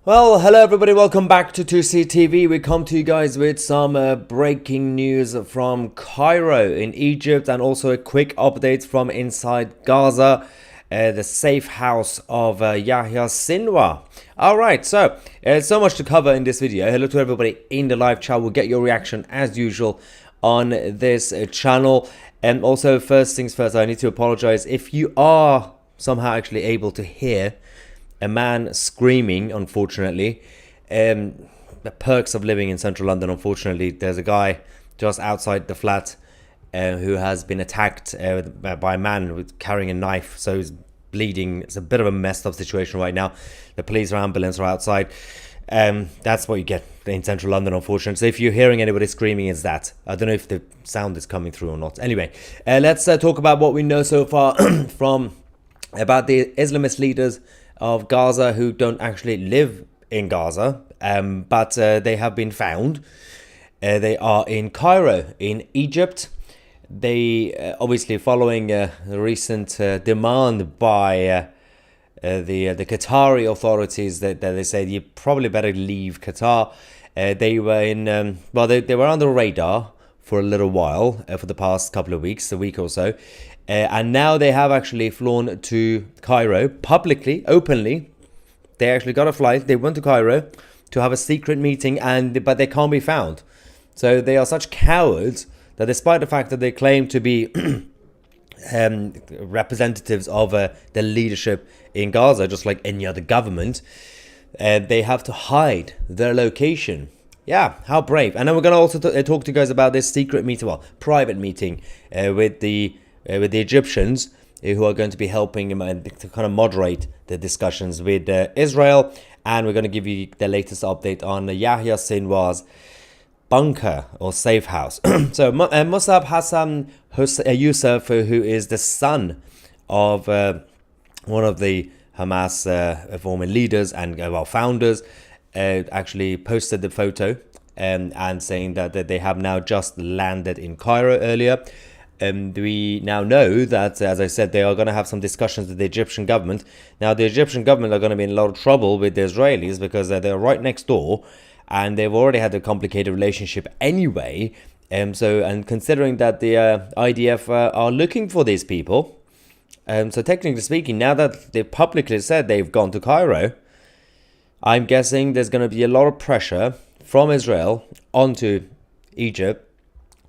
Well, hello everybody, welcome back to 2C TV. We come to you guys with some breaking news from Cairo in Egypt, and also a quick update from inside Gaza, the safe house of Yahya Sinwar. Alright, so much to cover in this video. Hello to everybody in the live chat. We'll get your reaction as usual on this channel. And also, first things first, I need to apologize if you are somehow actually able to hear a man screaming. Unfortunately, the perks of living in central London. Unfortunately, there's a guy just outside the flat who has been attacked by a man carrying a knife, so he's bleeding. It's a bit of a messed up situation right now. The police or ambulance are outside. That's what you get in central London, unfortunately. So if you're hearing anybody screaming, it's that. I don't know if the sound is coming through or not. Anyway, let's talk about what we know so far about the Islamist leaders of Gaza, who don't actually live in Gaza, but they have been found. They are in Cairo in Egypt. They obviously following the recent demand by the Qatari authorities that they said you probably better leave Qatar. They were in they were on the radar for a little while, for the past couple of weeks, a week or so. And now they have actually flown to Cairo publicly, openly. They actually got a flight. They went to Cairo to have a secret meeting, but they can't be found. So they are such cowards that, despite the fact that they claim to be representatives of the leadership in Gaza, just like any other government, they have to hide their location. Yeah, how brave. And then we're going to also talk to you guys about this secret meeting, private meeting with the Egyptians, who are going to be helping to kind of moderate the discussions with Israel. And we're going to give you the latest update on Yahya Sinwar's bunker or safe house. So Musab Hassan Youssef, who is the son of one of the Hamas former leaders and founders, actually posted the photo and saying that they have now just landed in Cairo earlier. We now know that, as I said, they are going to have some discussions with the Egyptian government. Now, the Egyptian government are going to be in a lot of trouble with the Israelis because they're right next door, and they've already had a complicated relationship anyway. And considering that the IDF are looking for these people, so technically speaking, now that they've publicly said they've gone to Cairo, I'm guessing there's going to be a lot of pressure from Israel onto Egypt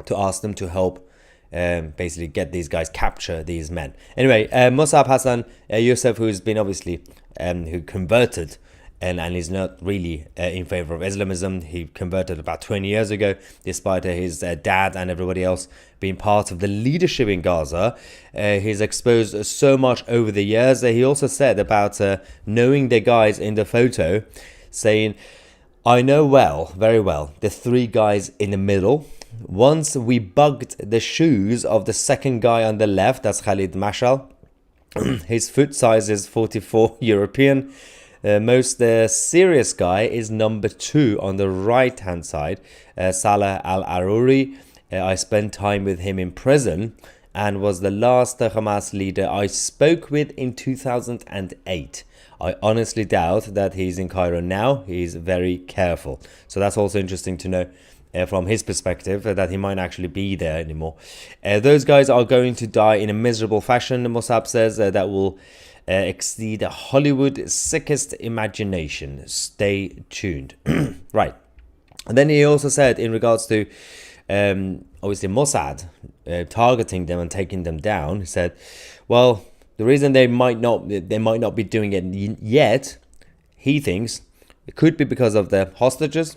to ask them to help basically get these guys, capture these men. Anyway, Musab Hassan Youssef, who's been obviously who converted and is not really in favor of Islamism. He converted about 20 years ago, despite his dad and everybody else being part of the leadership in Gaza. He's exposed so much over the years. He also said about knowing the guys in the photo, saying, "I know very well, the three guys in the middle. Once we bugged the shoes of the second guy on the left, that's Khalid Mashal. His foot size is 44 European. Most serious guy is number 2 on the right hand side, Salah al-Aruri. I spent time with him in prison and was the last Hamas leader I spoke with in 2008. I honestly doubt that he's in Cairo now. He's very careful." So that's also interesting to know from his perspective, that he might actually be there anymore. Those guys are going to die in a miserable fashion, Musab says, that will exceed Hollywood's sickest imagination. Stay tuned. Right. And then he also said, in regards to obviously Mossad targeting them and taking them down, he said, well, the reason they might not be doing it yet, he thinks, it could be because of the hostages,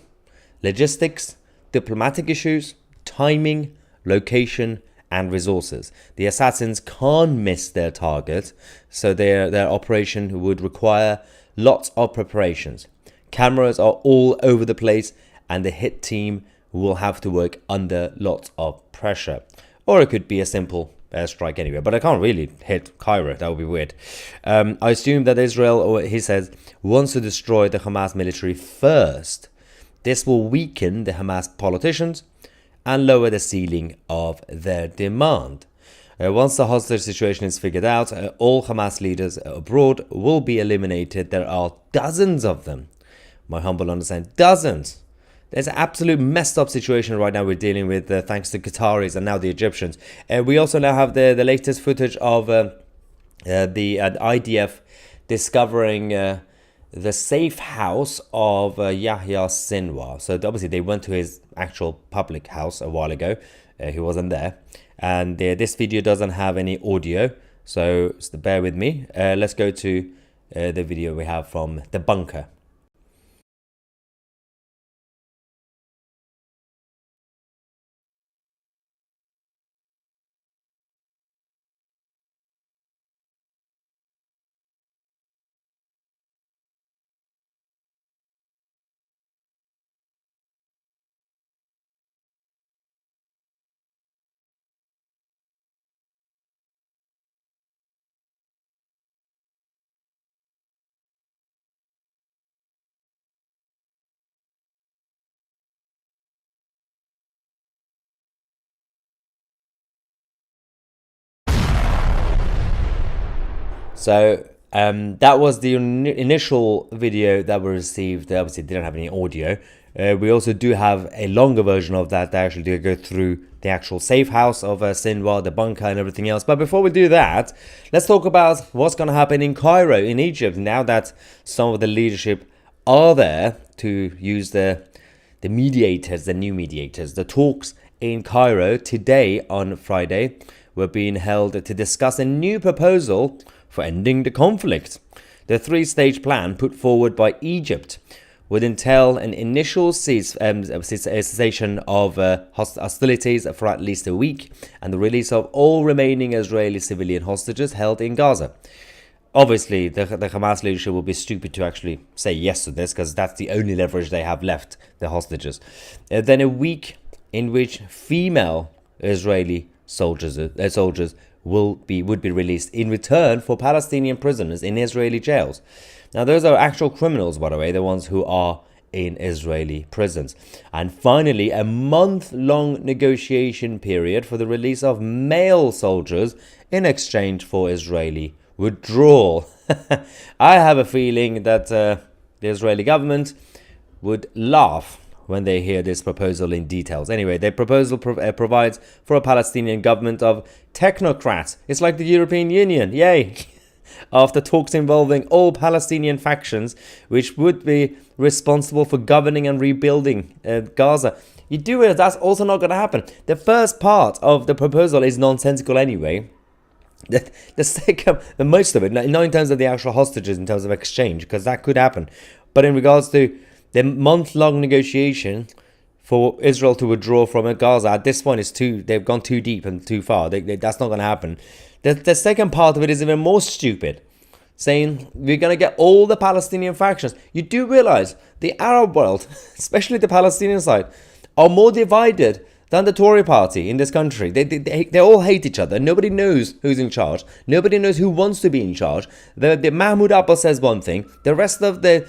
logistics, diplomatic issues, timing, location, and resources. The assassins can't miss their target, so their operation would require lots of preparations. Cameras are all over the place, and the hit team will have to work under lots of pressure. Or it could be a simple airstrike anyway, but I can't really hit Cairo. That would be weird. I assume that Israel, or he says, wants to destroy the Hamas military first. This will weaken the Hamas politicians and lower the ceiling of their demand. Once the hostage situation is figured out, all Hamas leaders abroad will be eliminated. There are dozens of them. My humble understanding, dozens. There's an absolute messed up situation right now we're dealing with, thanks to Qataris and now the Egyptians. We also now have the latest footage of the IDF discovering the safe house of Yahya Sinwar. So obviously they went to his actual public house a while ago. He wasn't there. And this video doesn't have any audio, so bear with me. Let's go to the video we have from the bunker. So that was the initial video that we received. Obviously, didn't have any audio. We also do have a longer version of that actually do go through the actual safe house of Sinwar, the bunker, and everything else. But before we do that, let's talk about what's going to happen in Cairo, in Egypt, now that some of the leadership are there to use the mediators, the new mediators. The talks in Cairo today on Friday were being held to discuss a new proposal for ending the conflict. The three-stage plan put forward by Egypt would entail an initial cessation of hostilities for at least a week and the release of all remaining Israeli civilian hostages held in Gaza. Obviously, the Hamas leadership will be stupid to actually say yes to this, because that's the only leverage they have left, the hostages. Then a week in which female Israeli soldiers would be released in return for Palestinian prisoners in Israeli jails. Now, those are actual criminals, by the way, the ones who are in Israeli prisons. And finally, a month-long negotiation period for the release of male soldiers in exchange for Israeli withdrawal. I have a feeling that the Israeli government would laugh when they hear this proposal in details. Anyway, the proposal provides for a Palestinian government of technocrats. It's like the European Union. Yay! After talks involving all Palestinian factions, which would be responsible for governing and rebuilding Gaza. You do it, that's also not going to happen. The first part of the proposal is nonsensical anyway. The second, most of it, not in terms of the actual hostages, in terms of exchange, because that could happen. But in regards to the month-long negotiation for Israel to withdraw from Gaza, at this point, they've gone too deep and too far. That's not going to happen. The second part of it is even more stupid, saying we're going to get all the Palestinian factions. You do realize the Arab world, especially the Palestinian side, are more divided than the Tory party in this country. They all hate each other. Nobody knows who's in charge. Nobody knows who wants to be in charge. The Mahmoud Abbas says one thing. The rest of the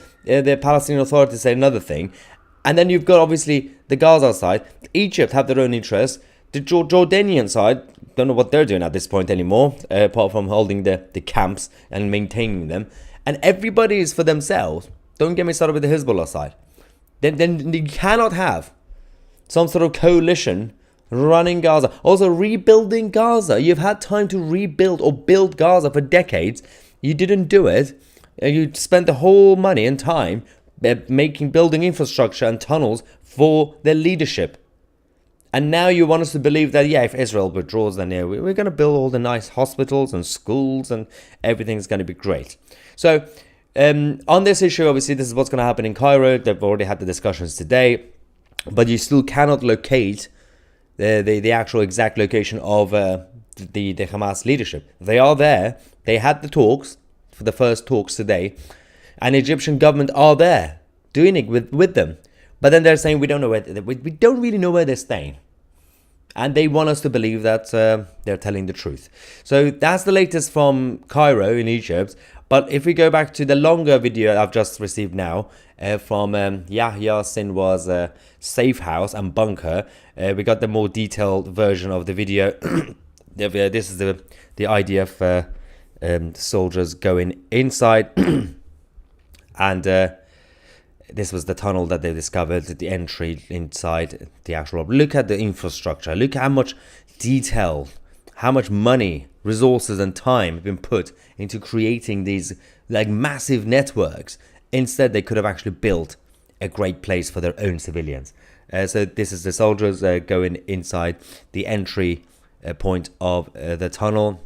Palestinian authorities say another thing. And then you've got, obviously, the Gaza side. Egypt have their own interests. The Jordanian side, don't know what they're doing at this point anymore, apart from holding the camps and maintaining them. And everybody is for themselves. Don't get me started with the Hezbollah side. Then you cannot have some sort of coalition running Gaza. Also, rebuilding Gaza. You've had time to rebuild or build Gaza for decades. You didn't do it. You spent the whole money and time building infrastructure and tunnels for their leadership. And now you want us to believe that, yeah, if Israel withdraws, then yeah, we're going to build all the nice hospitals and schools and everything's going to be great. So on this issue, obviously, this is what's going to happen in Cairo. They've already had the discussions today. But you still cannot locate the actual exact location of the Hamas leadership. They are there. They had the talks, for the first talks today. And the Egyptian government are there, doing it with them. But then they're saying we don't really know where they're staying. And they want us to believe that they're telling the truth. So that's the latest from Cairo in Egypt. But if we go back to the longer video I've just received now from Yahya Sinwar's safe house and bunker, we got the more detailed version of the video This is the IDF soldiers going inside, and this was the tunnel that they discovered, the entry inside the actual. Look at the infrastructure. Look how much detail, how much money, resources, and time have been put into creating these like massive networks. Instead, they could have actually built a great place for their own civilians. So this is the soldiers going inside the entry point of the tunnel.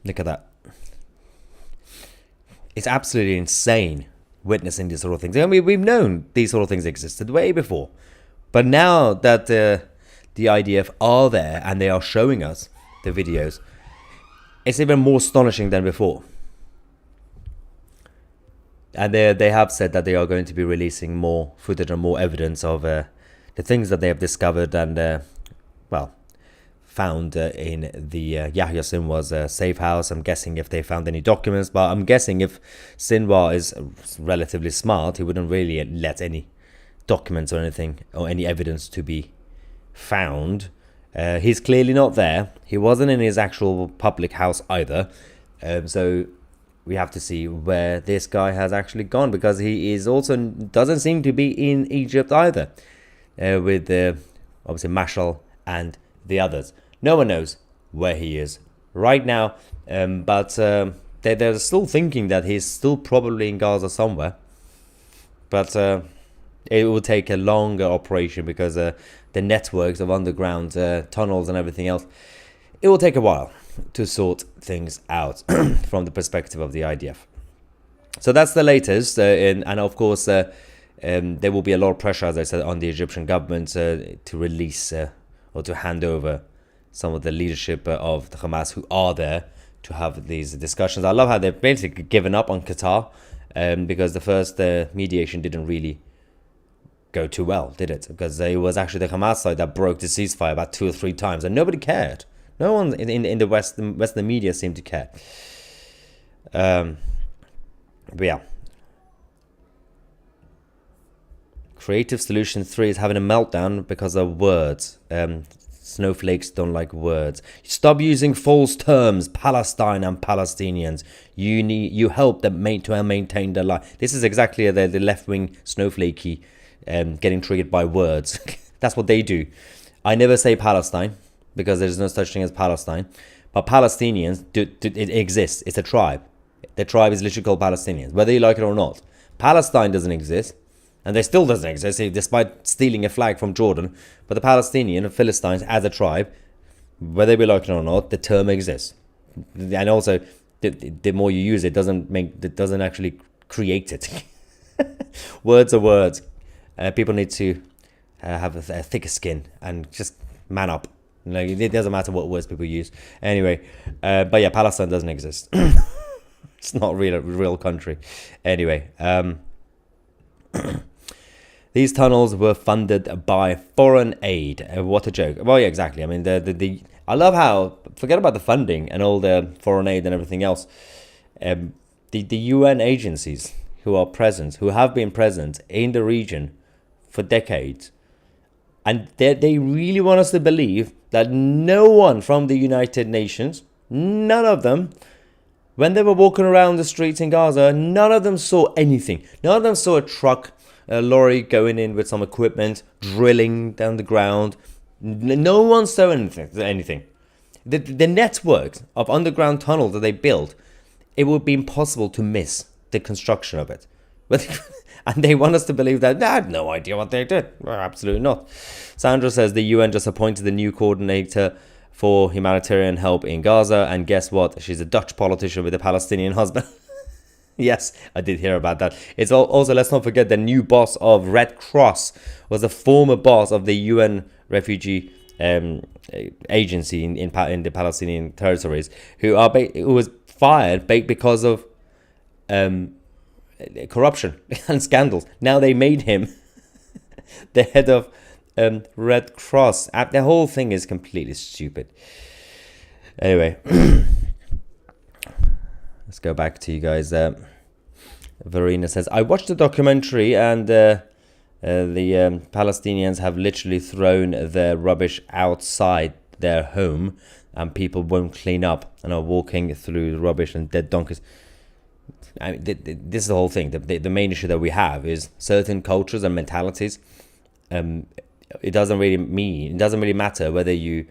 Look at that. It's absolutely insane witnessing these sort of things. I mean, we've known these sort of things existed way before. But now that the IDF are there and they are showing us the videos, it's even more astonishing than before. And they have said that they are going to be releasing more footage and more evidence of the things that they have discovered and, found in the Yahya Sinwar's safe house. I'm guessing if they found any documents, but I'm guessing if Sinwar is relatively smart, he wouldn't really let any documents or anything or any evidence to be found. He's clearly not there. He wasn't in his actual public house either. So we have to see where this guy has actually gone, because he is also doesn't seem to be in Egypt either, with obviously Mashal and the others. No one knows where he is right now, but they're still thinking that he's still probably in Gaza somewhere. But it will take a longer operation because the networks of underground tunnels and everything else, it will take a while to sort things out from the perspective of the IDF. So that's the latest, and of course there will be a lot of pressure, as I said, on the Egyptian government to release or to hand over some of the leadership of the Hamas who are there to have these discussions. I love how they've basically given up on Qatar, because the first mediation didn't really go too well, did it? Because it was actually the Hamas side that broke the ceasefire about 2 or 3 times, and nobody cared. No one in the Western media seemed to care. But yeah. Creative Solution 3 is having a meltdown because of words. Snowflakes don't like words. Stop using false terms, Palestine and Palestinians. You help them to maintain their life. This is exactly the left-wing snowflakey getting triggered by words. That's what they do. I never say Palestine because there's no such thing as Palestine. But Palestinians, it exists. It's a tribe. The tribe is literally called Palestinians, whether you like it or not. Palestine doesn't exist. And they still doesn't exist, despite stealing a flag from Jordan. But the Palestinian and Philistines as a tribe, whether we like it or not, the term exists. And also, the more you use it, doesn't actually create it. Words are words. People need to have a thicker skin and just man up. Like, it doesn't matter what words people use. Anyway, but yeah, Palestine doesn't exist. It's not a real country. Anyway, these tunnels were funded by foreign aid. What a joke. Well, yeah, exactly. I mean, I love how, forget about the funding and all the foreign aid and everything else. The UN agencies who have been present in the region for decades, and they really want us to believe that no one from the United Nations, none of them, when they were walking around the streets in Gaza, none of them saw anything. None of them saw a truck, a lorry going in with some equipment, drilling down the ground. No one saw anything. The network of underground tunnels that they built, it would be impossible to miss the construction of it. And they want us to believe that they had no idea what they did. Well, absolutely not. Sandra says the UN just appointed the new coordinator for humanitarian help in Gaza. And guess what? She's a Dutch politician with a Palestinian husband. Yes, I ddid hear about that. It's also, let's not forget, the new boss of Red Cross was a former boss of the UN refugee agency in the Palestinian territories, who was fired because of corruption and scandals. Now they made him the head of Red Cross. The whole thing is completely stupid. Anyway. Let's go back to you guys. Verena says, I watched the documentary and the Palestinians have literally thrown their rubbish outside their home and people won't clean up and are walking through rubbish and dead donkeys. I mean, this is the whole thing. The main issue that we have is certain cultures and mentalities. It doesn't really matter whether you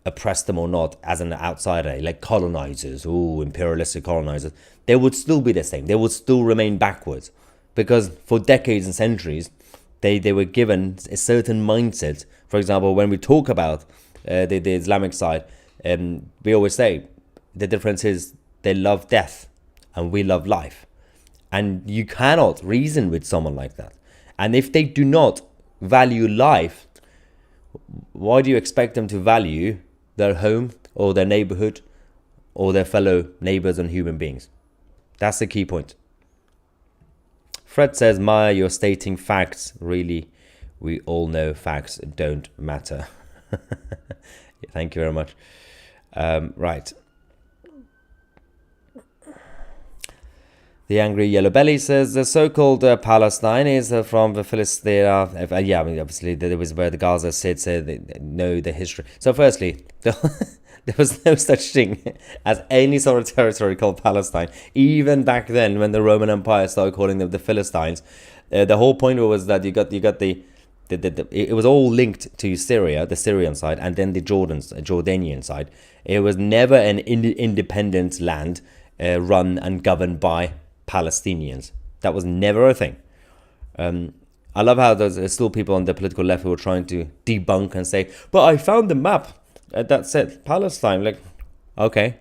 oppress them or not as an outsider, like colonizers, imperialistic colonizers. They would still be the same. They would still remain backwards because for decades and centuries, they were given a certain mindset. For example, when we talk about the Islamic side, we always say the difference is they love death and we love life. And you cannot reason with someone like that. And if they do not value life, why do you expect them to value their home or their neighborhood or their fellow neighbors and human beings? That's the key point. Fred says, Maya, you're stating facts. Really, we all know facts don't matter. Thank you very much. Right. The angry yellow belly says the so-called Palestine is from the Philistine. Yeah, I mean, obviously there was where the Gaza said they know the history. So firstly, there was no such thing as any sort of territory called Palestine. Even back then, when the Roman Empire started calling them the Philistines, the whole point was that you got it was all linked to Syria, the Syrian side, and then the Jordanian side. It was never an independent land run and governed by Palestinians. That was never a thing. I love how there's still people on the political left who are trying to debunk and say, but I found the map that said Palestine. Like, okay,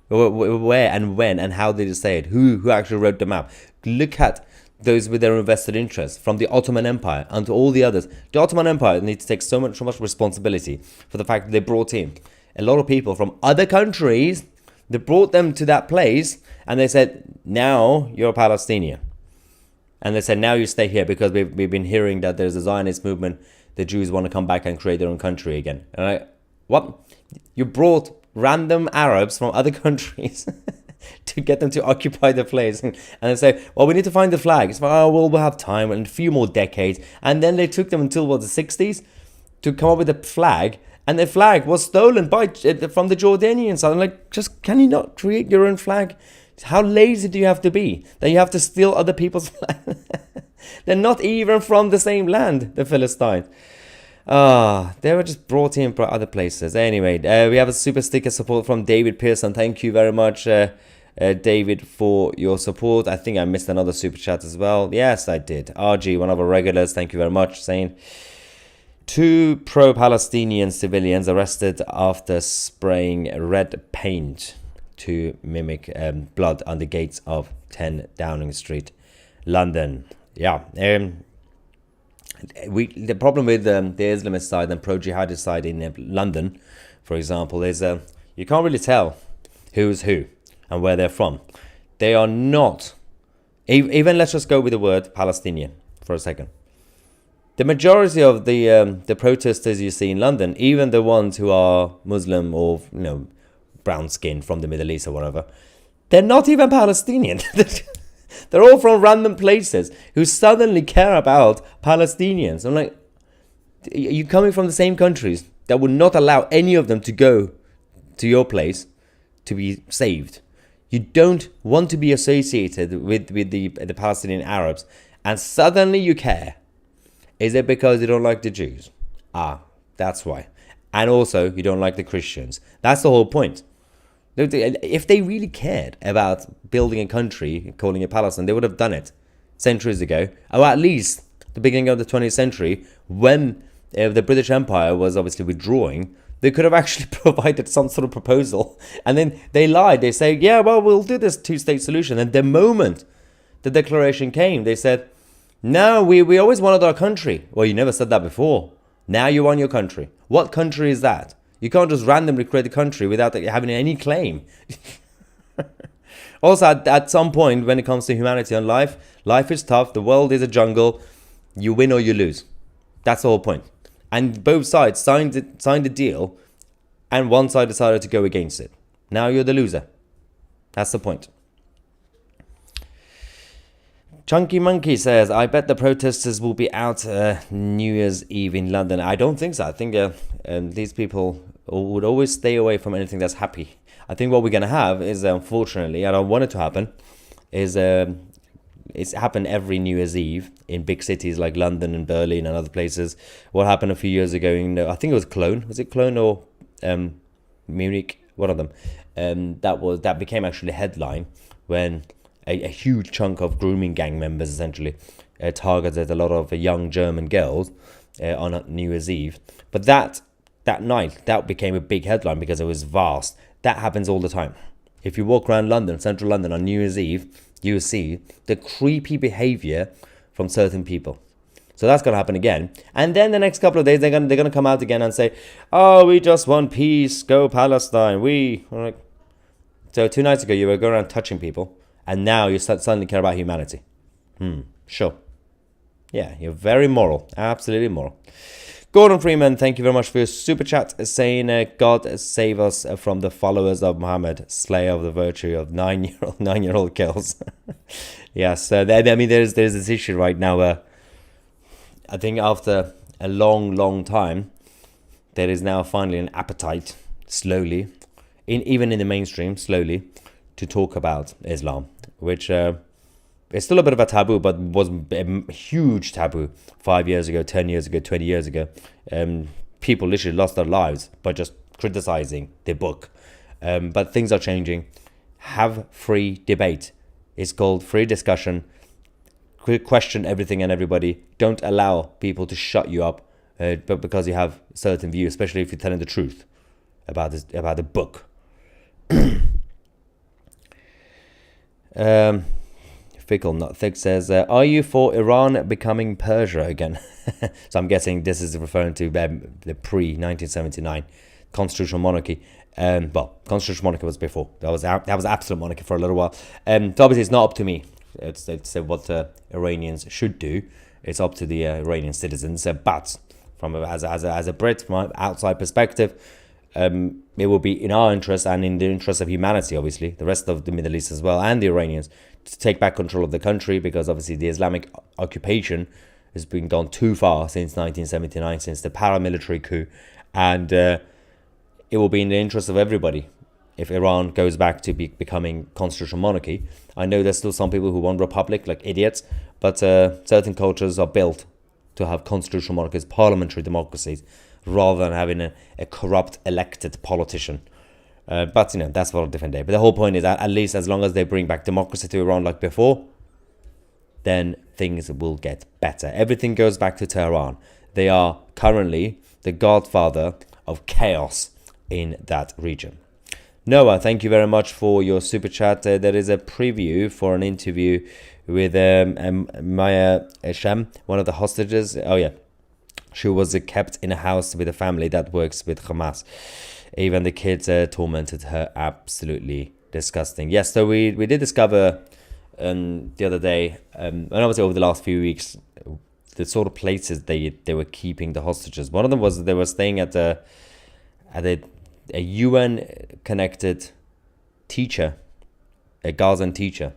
where and when and how did it say it? Who actually wrote the map? Look at those with their invested interests, from the Ottoman Empire and to all the others. The Ottoman Empire needs to take so much responsibility for the fact that they brought in a lot of people from other countries. They brought them to that place and they said, now you're a Palestinian. And they said, now you stay here because we've been hearing that there's a Zionist movement. The Jews want to come back and create their own country again. And I, what? You brought random Arabs from other countries to get them to occupy the place. And they say, well, we need to find the flag. It's like, oh, well, we'll have time and a few more decades. And then they took them until, the 60s to come up with a flag. And the flag was stolen from the Jordanian side. I'm like, just can you not create your own flag? How lazy do you have to be that you have to steal other people's flag? They're not even from the same land, the Philistines. They were just brought in from other places. Anyway, we have a super sticker support from David Pearson. Thank you very much, David, for your support. I think I missed another super chat as well. Yes, I did. RG, one of our regulars, thank you very much, saying 2 pro-Palestinian civilians arrested after spraying red paint to mimic blood on the gates of 10 Downing Street, London. Yeah. The problem with the Islamist side and pro-jihadist side in London, for example, is you can't really tell who's who and where they're from. They are not, even let's just go with the word Palestinian for a second. The majority of the protesters you see in London, even the ones who are Muslim or brown skin from the Middle East or whatever, they're not even Palestinian. They're all from random places who suddenly care about Palestinians. I'm like, you're coming from the same countries that would not allow any of them to go to your place to be saved. You don't want to be associated with the Palestinian Arabs, and suddenly you care. Is it because you don't like the Jews? That's why. And also, you don't like the Christians. That's the whole point. If they really cared about building a country, calling it Palestine, they would have done it centuries ago. Or at least the beginning of the 20th century, when the British Empire was obviously withdrawing, they could have actually provided some sort of proposal. And then they lied. They say, yeah, well, we'll do this two-state solution. And the moment the declaration came, they said, no, we always wanted our country. Well, you never said that before. Now you want your country. What country is that? You can't just randomly create a country without having any claim. Also, at some point, when it comes to humanity and life is tough. The world is a jungle. You win or you lose. That's the whole point. And both sides signed the deal, and one side decided to go against it. Now you're the loser. That's the point. Chunky Monkey says, I bet the protesters will be out New Year's Eve in London. I don't think so. I think these people would always stay away from anything that's happy. I think what we're going to have is, unfortunately, I don't want it to happen, is it's happened every New Year's Eve in big cities like London and Berlin and other places. What happened a few years ago in, I think it was Cologne. Was it Cologne or Munich? One of them. That became actually a headline when a huge chunk of grooming gang members essentially targeted a lot of young German girls on New Year's Eve. But that night, that became a big headline because it was vast. That happens all the time. If you walk around London, central London on New Year's Eve, you will see the creepy behavior from certain people. So that's going to happen again. And then the next couple of days, they're going to come out again and say, oh, we just want peace, go Palestine. So 2 nights ago, you were going around touching people, and now you suddenly care about humanity. Sure. Yeah, you're very moral. Absolutely moral. Gordon Freeman, thank you very much for your super chat, saying, God save us from the followers of Muhammad, slayer of the virtue of 9-year-old girls. Yes, there's this issue right now where I think after a long time, there is now finally an appetite, slowly, even in the mainstream, slowly, to talk about Islam, which it's still a bit of a taboo, but was a huge taboo 5 years ago, 10 years ago, 20 years ago. People literally lost their lives by just criticizing the book. But things are changing. Have free debate. It's called free discussion. Question everything and everybody. Don't allow people to shut you up, but because you have certain views, especially if you're telling the truth about the book. Fickle Not Thick says, are you for Iran becoming Persia again? So I'm guessing this is referring to the pre-1979 constitutional monarchy. Well, constitutional monarchy was before. That was absolute monarchy for a little while. So obviously it's not up to me. It's what Iranians should do. It's up to the Iranian citizens. But as a Brit, from an outside perspective, it will be in our interest and in the interest of humanity, obviously, the rest of the Middle East as well, and the Iranians, to take back control of the country, because obviously the Islamic occupation has been gone too far since 1979, since the paramilitary coup, and it will be in the interest of everybody if Iran goes back to becoming constitutional monarchy. I know there's still some people who want republic, like idiots, but certain cultures are built to have constitutional monarchies, parliamentary democracies, rather than having a corrupt elected politician. But that's for a different day. But the whole point is that at least as long as they bring back democracy to Iran like before, then things will get better. Everything goes back to Tehran. They are currently the godfather of chaos in that region. Noah, thank you very much for your super chat. There is a preview for an interview with Maya Shem, one of the hostages. Oh yeah, she was kept in a house with a family that works with Hamas. Even the kids tormented her. Absolutely disgusting. Yes, so we did discover the other day, and obviously over the last few weeks, the sort of places they were keeping the hostages. One of them was they were staying at a UN connected teacher, a Gazan teacher,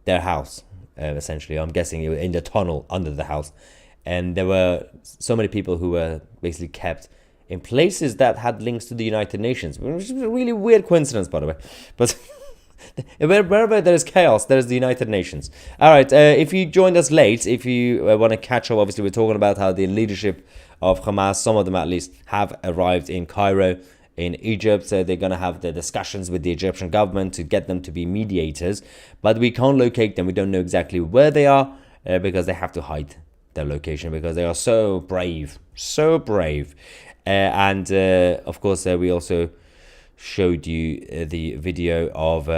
their house, essentially. I'm guessing in the tunnel under the house. And there were so many people who were basically kept in places that had links to the United Nations, which is a really weird coincidence, by the way. But wherever there is chaos, there is the United Nations. All right, if you joined us late, if you want to catch up, obviously we're talking about how the leadership of Hamas, some of them at least, have arrived in Cairo, in Egypt. So they're going to have the discussions with the Egyptian government to get them to be mediators. But we can't locate them. We don't know exactly where they are because they have to hide their location because they are so brave. So brave. And of course, we also showed you the video of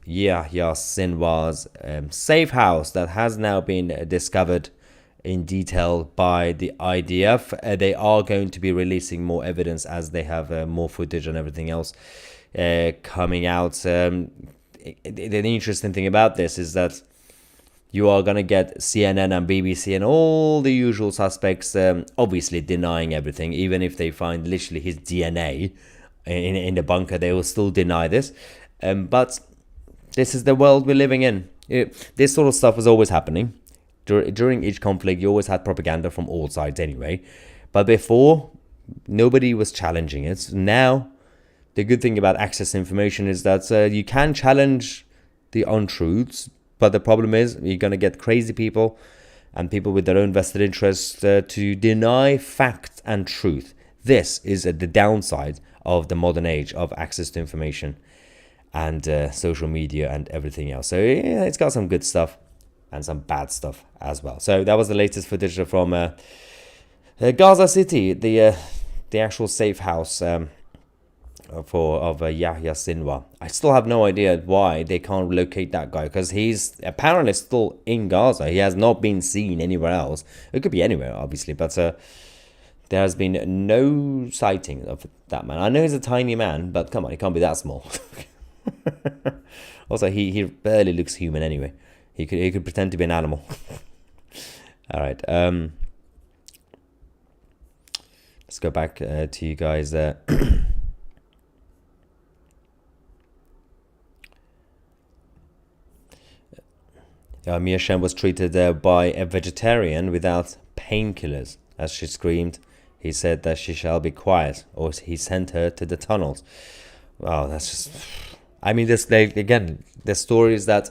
Yahya Sinwar's safe house that has now been discovered in detail by the IDF. They are going to be releasing more evidence as they have more footage and everything else coming out. The interesting thing about this is that you are going to get CNN and BBC and all the usual suspects obviously denying everything. Even if they find literally his DNA in the bunker, they will still deny this. But this is the world we're living in. This sort of stuff was always happening. During each conflict, you always had propaganda from all sides anyway. But before, Nobody was challenging it. Now, the good thing about access to information is that you can challenge the untruths, but the problem is you're going to get crazy people and people with their own vested interests to deny fact and truth. This is the downside of the modern age of access to information and social media and everything else. So yeah, it's got some good stuff and some bad stuff as well. So that was the latest footage from Gaza City, the actual safe house of Yahya Sinwar. I still have no idea why they can't locate that guy, because he's apparently still in Gaza. He has not been seen anywhere else. It could be anywhere, obviously, but there has been no sighting of that man. I know he's a tiny man, but come on, he can't be that small. Also, he barely looks human anyway. He could pretend to be an animal. All right. Let's go back to you guys. Mia Shem was treated by a vegetarian without painkillers. As she screamed, he said that she shall be quiet, or he sent her to the tunnels. Wow, that's just... I mean, again, the stories that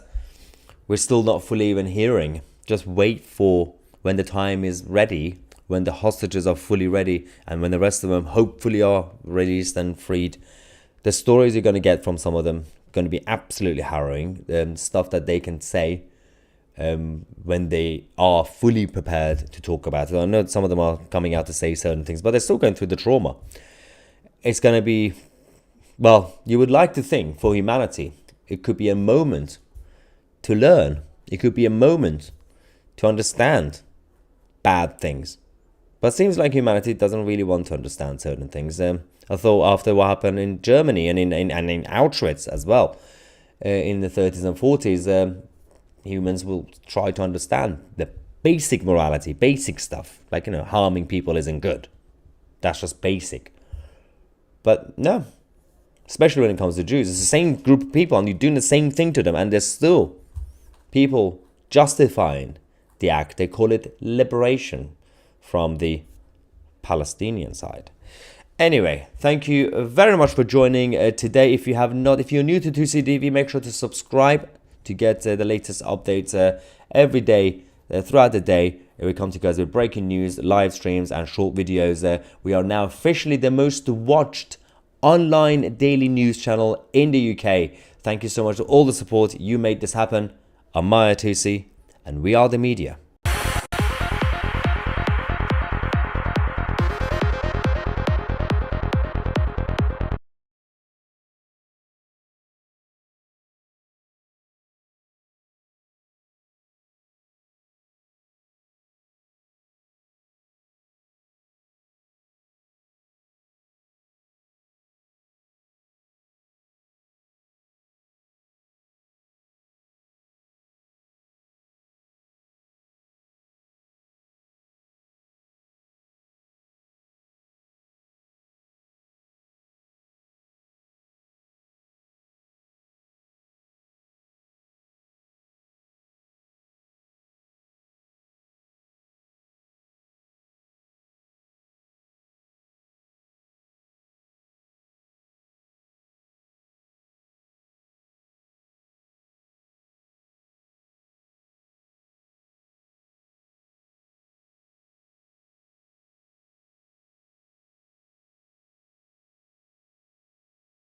we're still not fully even hearing. Just wait for when the time is ready, when the hostages are fully ready, and when the rest of them hopefully are released and freed. The stories you're going to get from some of them are going to be absolutely harrowing. Stuff that they can say when they are fully prepared to talk about it. I know some of them are coming out to say certain things, but they're still going through the trauma. It's going to be, well, you would like to think for humanity, it could be a moment to learn. It could be a moment to understand bad things. But it seems like humanity doesn't really want to understand certain things. I thought after what happened in Germany and in Auschwitz as well, in the 30s and 40s, humans will try to understand the basic morality, basic stuff. Like, harming people isn't good. That's just basic. But no, especially when it comes to Jews, it's the same group of people and you're doing the same thing to them, and there's still people justifying the act. They call it liberation from the Palestinian side. Anyway, thank you very much for joining today. If you're new to 2CDV, make sure to subscribe to get the latest updates every day, throughout the day. We come to you guys with breaking news, live streams, and short videos. We are now officially the most watched online daily news channel in the UK. Thank you so much for all the support. You made this happen. I'm Maya Tusi, and we are the media.